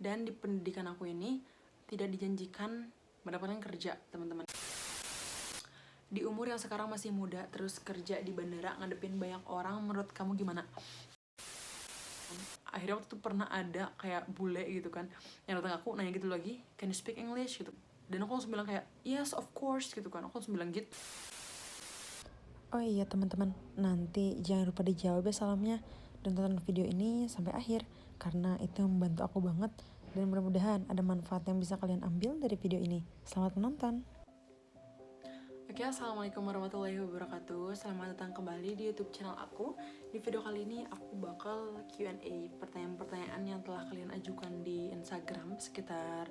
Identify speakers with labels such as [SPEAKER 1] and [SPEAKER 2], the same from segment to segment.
[SPEAKER 1] Dan di pendidikan aku ini tidak dijanjikan mendapatkan kerja, teman-teman. Di umur yang sekarang masih muda, terus kerja di bandara ngadepin banyak orang, menurut kamu gimana? Akhirnya waktu itu pernah ada kayak bule gitu kan, yang datang aku nanya gitu lagi, can you speak English gitu. Dan aku langsung bilang kayak, yes of course gitu kan, aku langsung bilang gitu.
[SPEAKER 2] Oh iya teman-teman, nanti jangan lupa dijawab ya salamnya dan tonton video ini sampai akhir karena itu membantu aku banget dan mudah-mudahan ada manfaat yang bisa kalian ambil dari video ini. Selamat menonton.
[SPEAKER 1] Oke, assalamualaikum warahmatullahi wabarakatuh. Selamat datang kembali di YouTube channel aku. Di video kali ini aku bakal Q&A pertanyaan-pertanyaan yang telah kalian ajukan di Instagram sekitar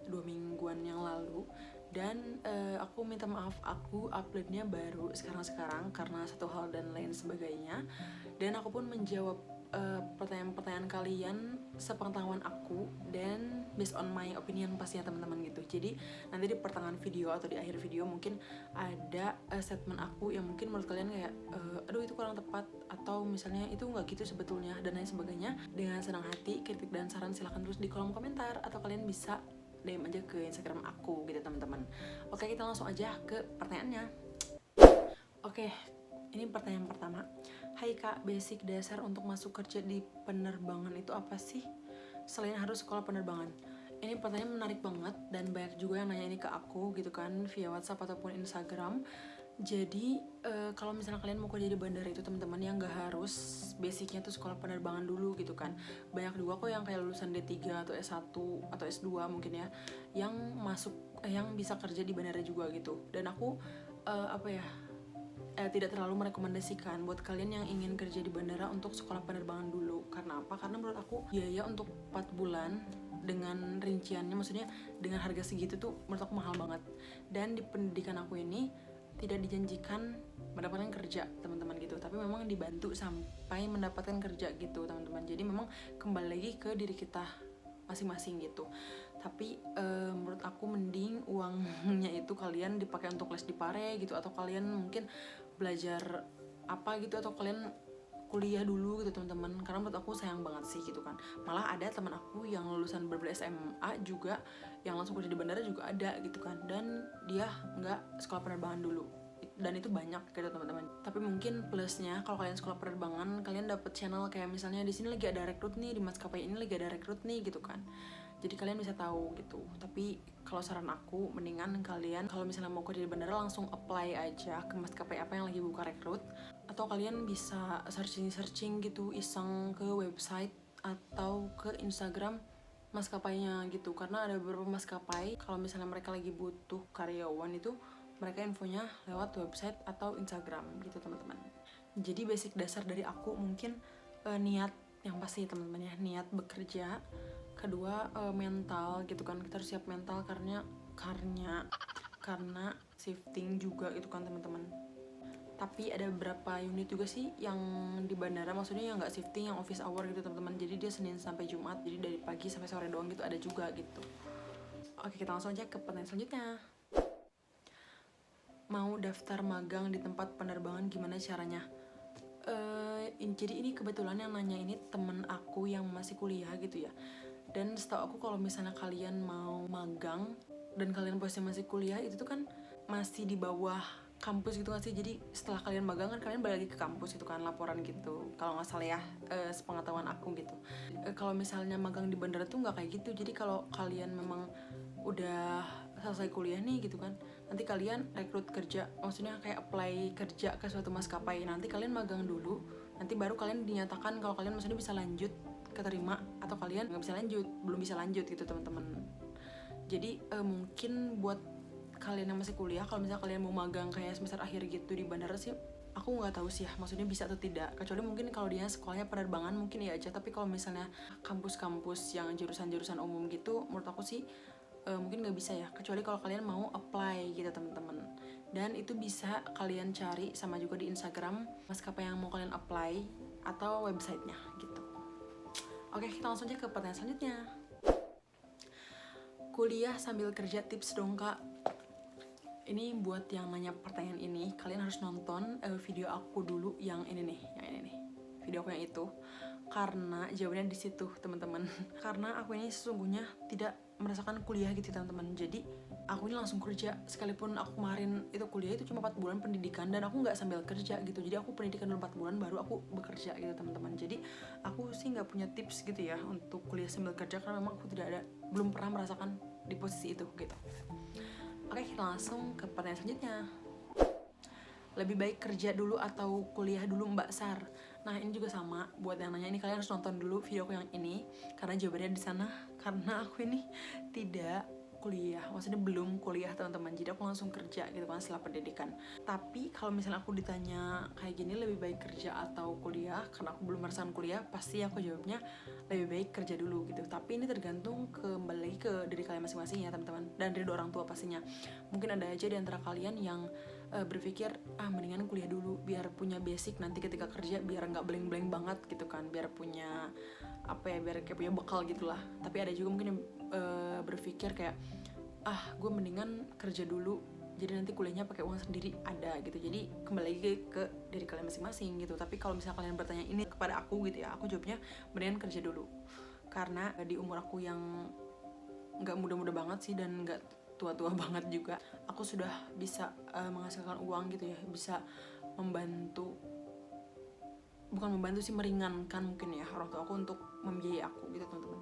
[SPEAKER 1] 2 mingguan yang lalu. Dan aku minta maaf, aku uploadnya baru sekarang karena satu hal dan lain sebagainya. Dan aku pun menjawab pertanyaan-pertanyaan kalian sepengetahuan aku dan based on my opinion pastinya teman-teman gitu. Jadi nanti di pertengahan video atau di akhir video mungkin ada statement aku yang mungkin menurut kalian kayak aduh itu kurang tepat, atau misalnya itu nggak gitu sebetulnya dan lain sebagainya. Dengan senang hati kritik dan saran silahkan tulis di kolom komentar atau kalian bisa DM aja ke Instagram aku gitu teman-teman. Oke, kita langsung aja ke pertanyaannya. Oke, ini pertanyaan pertama. Hai Kak, basic dasar untuk masuk kerja di penerbangan itu apa sih? Selain harus sekolah penerbangan. Ini pertanyaan menarik banget dan banyak juga yang nanya ini ke aku gitu kan via WhatsApp ataupun Instagram. Jadi kalau misalnya kalian mau kerja di bandara itu teman-teman, yang nggak harus basicnya tuh sekolah penerbangan dulu gitu kan. Banyak juga kok yang kayak lulusan D3 atau S1 atau S2 mungkin ya, yang masuk yang bisa kerja di bandara juga gitu. Dan aku tidak terlalu merekomendasikan buat kalian yang ingin kerja di bandara untuk sekolah penerbangan dulu. Karena apa? Karena menurut aku biaya untuk 4 bulan dengan rinciannya, maksudnya dengan harga segitu tuh menurut aku mahal banget. Dan di pendidikan aku ini tidak dijanjikan mendapatkan kerja teman-teman gitu, tapi memang dibantu sampai mendapatkan kerja gitu teman-teman. Jadi memang kembali lagi ke diri kita masing-masing gitu. Tapi menurut aku mending uangnya itu kalian dipakai untuk les di Pare gitu, atau kalian mungkin belajar apa gitu, atau kalian kuliah dulu gitu teman-teman. Karena menurut aku sayang banget sih gitu kan. Malah ada teman aku yang lulusan berbeda SMA juga yang langsung kerja di bandara juga ada gitu kan, dan dia nggak sekolah penerbangan dulu. Dan itu banyak gitu teman-teman. Tapi mungkin plusnya kalau kalian sekolah penerbangan, kalian dapet channel kayak misalnya di sini lagi ada rekrut nih, di maskapai ini lagi ada rekrut nih gitu kan. Jadi kalian bisa tahu gitu. Tapi kalau saran aku, mendingan kalian kalau misalnya mau kerja di bandara langsung apply aja ke maskapai apa yang lagi buka rekrut. Atau kalian bisa searching gitu, iseng ke website atau ke Instagram maskapainya gitu. Karena ada beberapa maskapai kalau misalnya mereka lagi butuh karyawan itu, mereka infonya lewat website atau Instagram gitu teman-teman. Jadi basic dasar dari aku mungkin niat yang pasti teman-teman ya, niat bekerja. Kedua mental gitu kan, kita harus siap mental karena shifting juga gitu kan teman-teman. Tapi ada beberapa unit juga sih yang di bandara, maksudnya yang nggak shifting, yang office hour gitu teman-teman. Jadi dia Senin sampai Jumat, jadi dari pagi sampai sore doang gitu, ada juga gitu. Oke, kita langsung aja ke pertanyaan selanjutnya. Mau daftar magang di tempat penerbangan gimana caranya? Jadi ini kebetulan yang nanya ini temen aku yang masih kuliah gitu ya. Dan setahu aku kalau misalnya kalian mau magang dan kalian posisinya masih kuliah, itu tuh kan masih di bawah kampus gitu gak sih? Jadi setelah kalian magang kan kalian balik lagi ke kampus gitu kan, laporan gitu kalau nggak salah ya, sepengetahuan aku gitu. Kalau misalnya magang di bandara tuh nggak kayak gitu. Jadi kalau kalian memang udah selesai kuliah nih gitu kan, nanti kalian rekrut kerja, maksudnya kayak apply kerja ke suatu maskapai, nanti kalian magang dulu, nanti baru kalian dinyatakan kalau kalian maksudnya bisa lanjut keterima atau kalian nggak bisa lanjut, belum bisa lanjut gitu teman-teman. Jadi mungkin buat kalian yang masih kuliah, kalau misalnya kalian mau magang kayak semester akhir gitu di bandara sih, aku nggak tahu sih ya, maksudnya bisa atau tidak, kecuali mungkin kalau dia sekolahnya penerbangan mungkin ya aja. Tapi kalau misalnya kampus-kampus yang jurusan-jurusan umum gitu, menurut aku sih mungkin nggak bisa ya, kecuali kalau kalian mau apply gitu teman-teman. Dan itu bisa kalian cari sama juga di Instagram maskapai yang mau kalian apply atau websitenya gitu. Oke, kita langsung aja ke pertanyaan selanjutnya. Kuliah sambil kerja tips dong Kak. Ini buat yang nanya pertanyaan ini, kalian harus nonton video aku dulu yang ini nih, video aku yang itu. Karena jawabannya di situ teman-teman. Karena aku ini sesungguhnya tidak merasakan kuliah gitu teman-teman. Jadi aku ini langsung kerja, sekalipun aku kemarin itu kuliah itu cuma 4 bulan pendidikan dan aku nggak sambil kerja gitu. Jadi aku pendidikan dulu 4 bulan baru aku bekerja gitu teman-teman. Jadi aku sih nggak punya tips gitu ya untuk kuliah sambil kerja karena memang aku belum pernah merasakan di posisi itu gitu. Oke, kita langsung ke pertanyaan selanjutnya. Lebih baik kerja dulu atau kuliah dulu Mbak Sar? Nah ini juga sama, buat yang nanya ini kalian harus nonton dulu video aku yang ini karena jawabannya di sana. Karena aku ini tidak kuliah, maksudnya belum kuliah teman-teman, jadi aku langsung kerja gitu kan setelah pendidikan. Tapi kalau misalnya aku ditanya kayak gini lebih baik kerja atau kuliah, karena aku belum merasakan kuliah, pasti aku jawabnya lebih baik kerja dulu gitu. Tapi ini tergantung kembali lagi ke diri kalian masing-masing ya teman-teman, dan dari orang tua pastinya. Mungkin ada aja di antara kalian yang berpikir mendingan kuliah dulu biar punya basic, nanti ketika kerja biar nggak blank-blank banget gitu kan, biar punya biar kayak punya bekal gitulah. Tapi ada juga mungkin yang berpikir kayak gue mendingan kerja dulu jadi nanti kuliahnya pakai uang sendiri, ada gitu. Jadi kembali lagi ke diri kalian masing-masing gitu. Tapi kalau misalnya kalian bertanya ini kepada aku gitu ya, aku jawabnya mendingan kerja dulu karena di umur aku yang nggak muda-muda banget sih dan nggak tua-tua banget juga, aku sudah bisa menghasilkan uang gitu ya, bisa meringankan mungkin ya orang tua aku untuk membiayai aku gitu teman-teman.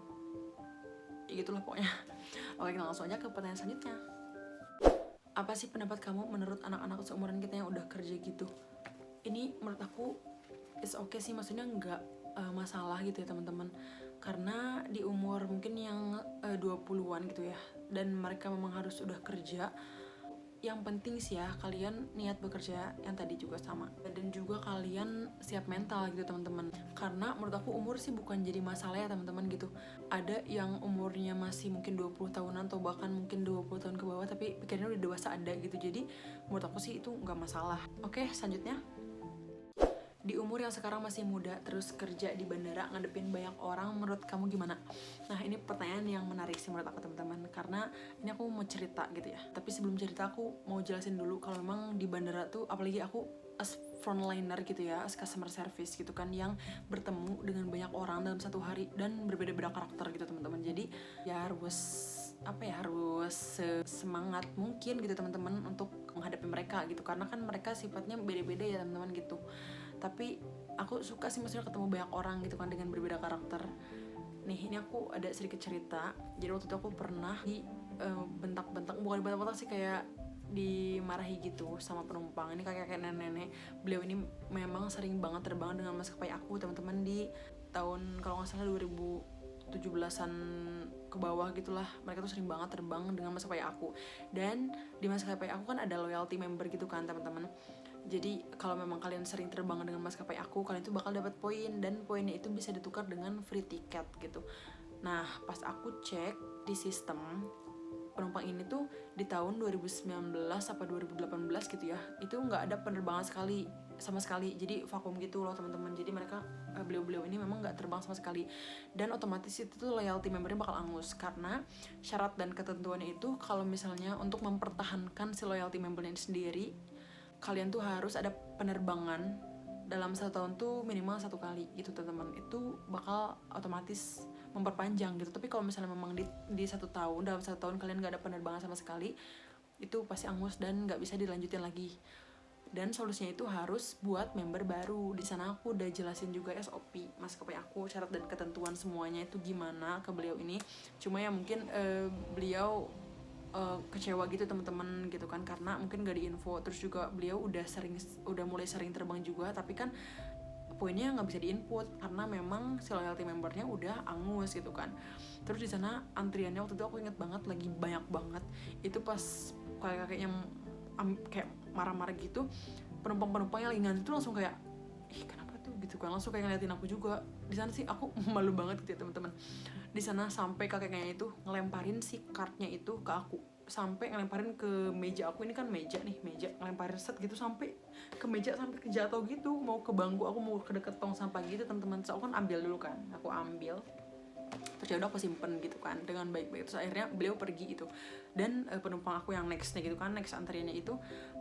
[SPEAKER 1] Ya gitulah pokoknya. Oke, kita langsung aja ke pertanyaan selanjutnya. Apa sih pendapat kamu menurut anak-anak seumuran kita yang udah kerja gitu? Ini menurut aku it's okay sih, maksudnya nggak masalah gitu ya teman-teman. Karena di umur mungkin yang 20-an gitu ya, dan mereka memang harus udah kerja. Yang penting sih ya kalian niat bekerja yang tadi juga sama, dan juga kalian siap mental gitu teman-teman. Karena menurut aku umur sih bukan jadi masalah ya teman-teman gitu. Ada yang umurnya masih mungkin 20 tahunan atau bahkan mungkin 20 tahun ke bawah tapi pikirannya udah dewasa, ada gitu. Jadi menurut aku sih itu nggak masalah. Oke, selanjutnya. Di umur yang sekarang masih muda terus kerja di bandara ngadepin banyak orang, menurut kamu gimana? Nah ini pertanyaan yang menarik sih menurut aku teman-teman, karena ini aku mau cerita gitu ya. Tapi sebelum cerita aku mau jelasin dulu kalau memang di bandara tuh, apalagi aku as frontliner gitu ya, as customer service gitu kan, yang bertemu dengan banyak orang dalam satu hari dan berbeda-beda karakter gitu teman-teman. Jadi ya harus semangat mungkin gitu teman-teman untuk menghadapi mereka gitu, karena kan mereka sifatnya beda-beda ya teman-teman gitu. Tapi aku suka sih maksudnya ketemu banyak orang gitu kan dengan berbeda karakter. Nih ini aku ada sedikit cerita. Jadi waktu itu aku pernah bentak-bentak, bukan bentak-bentak sih, kayak dimarahi gitu sama penumpang. Ini kayak nenek-nenek. Beliau ini memang sering banget terbang dengan maskapai aku teman-teman, di tahun kalau nggak salah 2017-an ke bawah gitulah. Mereka tuh sering banget terbang dengan maskapai aku, dan di maskapai aku kan ada loyalty member gitu kan teman-teman. Jadi kalau memang kalian sering terbang dengan maskapai aku, kalian tuh bakal dapat poin, dan poinnya itu bisa ditukar dengan free tiket gitu. Nah pas aku cek di sistem, penumpang ini tuh di tahun 2019 apa 2018 gitu ya, itu nggak ada penerbangan sama sekali. Jadi vakum gitu loh teman-teman. Jadi mereka beliau-beliau ini memang nggak terbang sama sekali, dan otomatis itu tuh loyalty membernya bakal angus, karena syarat dan ketentuannya itu kalau misalnya untuk mempertahankan si loyalty membernya sendiri, kalian tuh harus ada penerbangan dalam 1 tahun tuh minimal 1 kali gitu teman-teman. Itu bakal otomatis memperpanjang gitu. Tapi kalau misalnya memang di 1 tahun, dalam 1 tahun kalian gak ada penerbangan sama sekali, itu pasti angus dan gak bisa dilanjutin lagi. Dan solusinya itu harus buat member baru. Di sana aku udah jelasin juga SOP maskapai aku, syarat dan ketentuan semuanya itu gimana ke beliau ini. Cuma ya mungkin beliau kecewa gitu teman-teman gitu kan, karena mungkin gak diinfo. Terus juga beliau udah mulai sering terbang juga, tapi kan poinnya nggak bisa diinput karena memang si loyalty membernya udah angus gitu kan. Terus di sana antriannya waktu itu aku inget banget lagi banyak banget. Itu pas kakek-kakek yang kayak marah-marah gitu, penumpang-penumpang yang lagi ngantri tuh langsung kayak kenapa tuh gitu kan, langsung kayak ngeliatin aku juga. Di sana sih aku malu banget gitu ya teman-teman. Di sana sampai kakeknya itu ngelemparin si kartnya itu ke aku, sampai ngelemparin ke meja aku. Ini kan meja, ngelemparin set gitu sampai ke meja, sampai ke jatuh gitu, mau ke bangku aku, mau ke deket tong sampah gitu teman-teman. So aku kan ambil dulu kan, aku ambil, terus ya udah aku simpen gitu kan dengan baik-baik. Terus akhirnya beliau pergi gitu, dan penumpang aku yang nextnya gitu kan, next antriannya itu,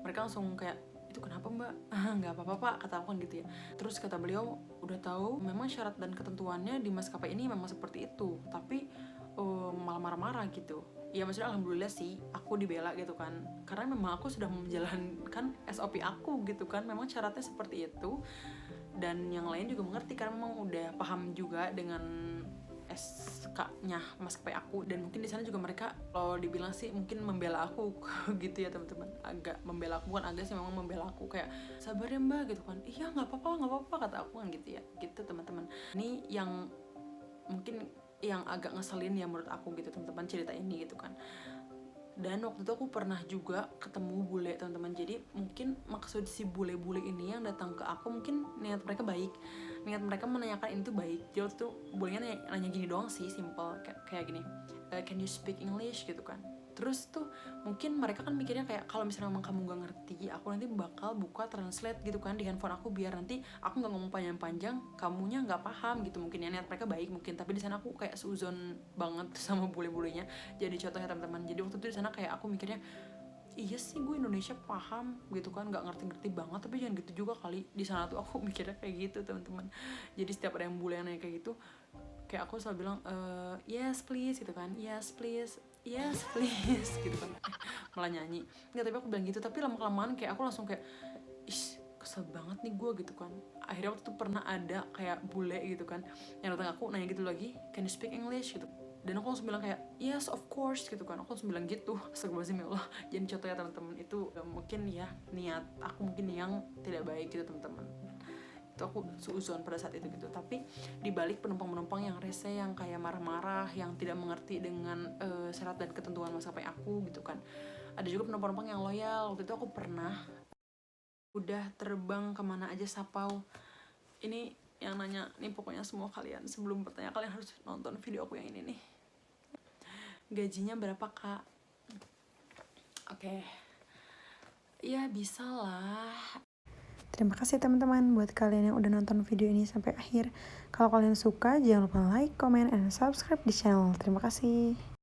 [SPEAKER 1] mereka langsung kayak Itu kenapa mbak? Nggak apa-apa pak, kata aku kan gitu ya. Terus kata beliau, udah tahu memang syarat dan ketentuannya di maskapai ini memang seperti itu, tapi malah marah-marah gitu. Ya maksudnya alhamdulillah sih aku dibela gitu kan, karena memang aku sudah menjalankan SOP aku gitu kan, memang syaratnya seperti itu. Dan yang lain juga mengerti karena memang udah paham juga dengan SK-nya maskapai aku. Dan mungkin di sana juga mereka kalau dibilang sih mungkin membela aku gitu ya teman-teman, agak membela aku, bukan agak sih, memang membela aku, kayak sabar ya mbak gitu kan. Iya nggak apa-apa kata aku kan gitu ya, gitu teman-teman. Ini yang mungkin yang agak ngeselin ya menurut aku gitu teman-teman, cerita ini gitu kan. Dan waktu itu aku pernah juga ketemu bule teman-teman. Jadi mungkin maksud si bule-bule ini yang datang ke aku, mungkin niat mereka baik, niat mereka menanyakan ini tuh baik. Jadi waktu itu bulenya nanya gini doang sih, simple, kayak gini, can you speak English gitu kan. Terus tuh mungkin mereka kan mikirnya kayak kalau misalnya memang kamu gak ngerti, aku nanti bakal buka translate gitu kan di handphone aku, biar nanti aku gak ngomong panjang-panjang, kamunya gak paham gitu. Mungkin ya niat mereka baik mungkin, tapi di sana aku kayak seuzon banget sama bule-bulenya. Jadi contohnya teman-teman, jadi waktu itu di sana kayak aku mikirnya, iya sih gue Indonesia paham gitu kan, nggak ngerti-ngerti banget, tapi jangan gitu juga kali. Di sana tuh aku mikirnya kayak gitu teman-teman. Jadi setiap ada yang bule yang nanya kayak gitu, kayak aku selalu bilang yes please gitu kan, yes please gitu kan. Malah nyanyi nggak, tapi aku bilang gitu. Tapi lama-kelamaan kayak aku langsung kayak, ih kesel banget nih gue gitu kan. Akhirnya waktu itu pernah ada kayak bule gitu kan yang datang aku nanya gitu lagi, can you speak English gitu. Dan aku langsung bilang kayak yes of course gitu kan, aku langsung bilang gitu. Astagfirullahaladzim ya Allah. Jadi contoh ya teman-teman, itu mungkin ya niat aku mungkin yang tidak baik gitu teman-teman. Itu aku suuzon pada saat itu gitu. Tapi dibalik penumpang-penumpang yang rese, yang kayak marah-marah, yang tidak mengerti dengan syarat dan ketentuan maskapai aku gitu kan, ada juga penumpang-penumpang yang loyal. Waktu itu aku pernah udah terbang kemana aja Sapau. Ini yang nanya nih pokoknya semua kalian, sebelum bertanya kalian harus nonton video aku yang ini nih. Gajinya berapa kak? Oke. Ya bisa lah.
[SPEAKER 2] Terima kasih teman-teman buat kalian yang udah nonton video ini sampai akhir. Kalau kalian suka, jangan lupa like, comment, and subscribe di channel. Terima kasih.